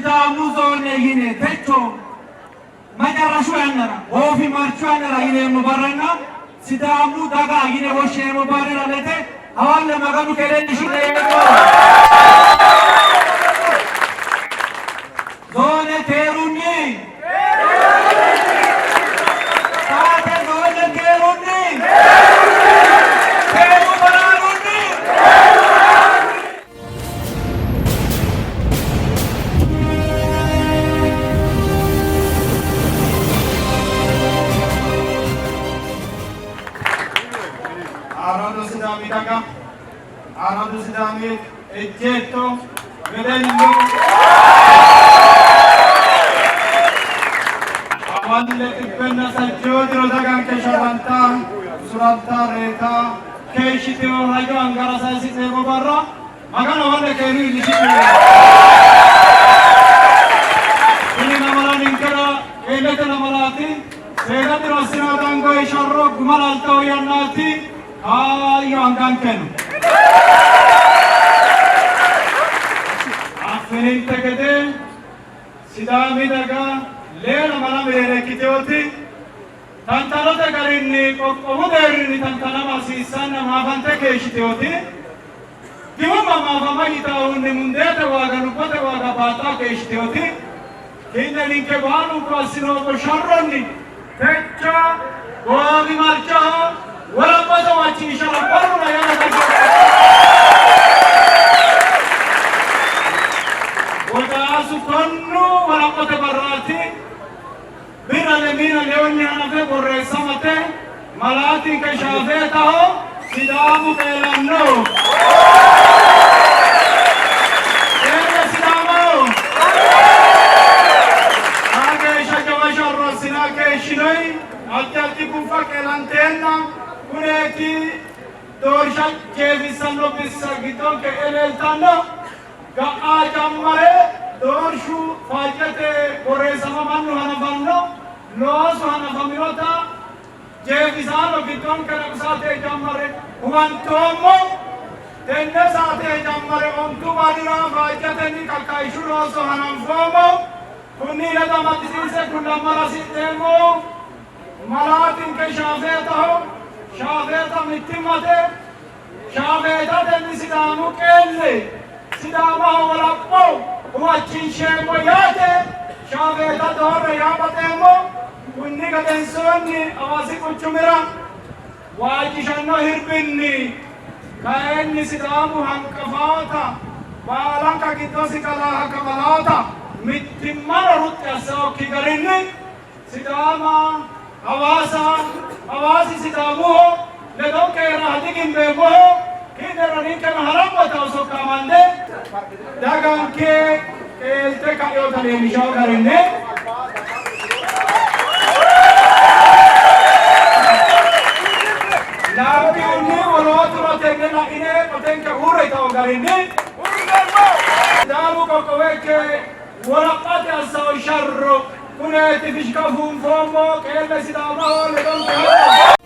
Sidaamu zoone yine techo macarashu yannara oofi marchu yannara yineemmo barranna Sidaamu daga yine woshsheemmo barrera lete hawalle maganu kelennishineemmo zoone teerunni taate zoone teerunni teeru baraarunni Arado Sidami daga, Arado Sidami ejjetto, vedello, awalle tibbenna sajjoodiro dagan ke sharanta, suranta reeta, keeshiteo hayyo angara saysiteemo barra, magana wanne keenu illishiteo. Ini namala ninkera, eelete namalaati, seegatiro assinoo dango isharro gumalaltao yannaati, ayo angkankenu. Afinin tegede Sidami daga leela mana mere kiteoti tantalote garinni qoqqomudeerrini tantanama hasiissanna maafante keeshiteoti dimuma maafama yitaahunni mundeete waaga lubbote waaga baaxaa keeshiteoti kinne ninke baalunku assinooqo sharronni techa goobi marchaho walabbata wachiisha rabbaruna yana daga Wajaasu konnu walabbate barraati bira lemina leonni hanafe borreessamate malaati ke shaafee taho Sidaamu qeelanno Eega Sidaamaho Hageesha jawa sharrossinaa keeshinoy addi kufa qeelanteenna kuneeti doorsha jeefissanno bissa giddon ke eleeltanno ga'a jammare doorshu faajjate borreessama mannu hanafanno loosu hanafaminota jeefisaano giddon ke saatee jammare hubantoommo tenne saatee jammare ontu badiraa faajjatenni kalkaishu looso hananfoommo kunni leda maddisiise kundammara si'neemmo malaatin ke shaafeetaho shaafeeta mittimmate shaafeetatenni Sidaamu qeelle Sidaamaho walabbo hubachinsheemmo yaate shaafeeta doorre yaabateemmo kunni gadensoonni Hawaasi quchumira waajjishanno hirbinni kaenni Sidaamu hanqafaata baalanka giddosi kalaaha kabalaata mittimmano ruxxi asse okki garinni Sidaama Hawaasi Sidaamuho ledon keera hadigimbeemmoho kinera ninkema harammota osokkaamande daganke eelte ka'yoota leellishao garinne laabbiunni wolooturo tenne la'ine qotenke uurre ta'o garinni Sidaamu qoqqowekke wolaphate assao sharro kuneeti fishka funfoommo qeelle Sidaamaho ledonke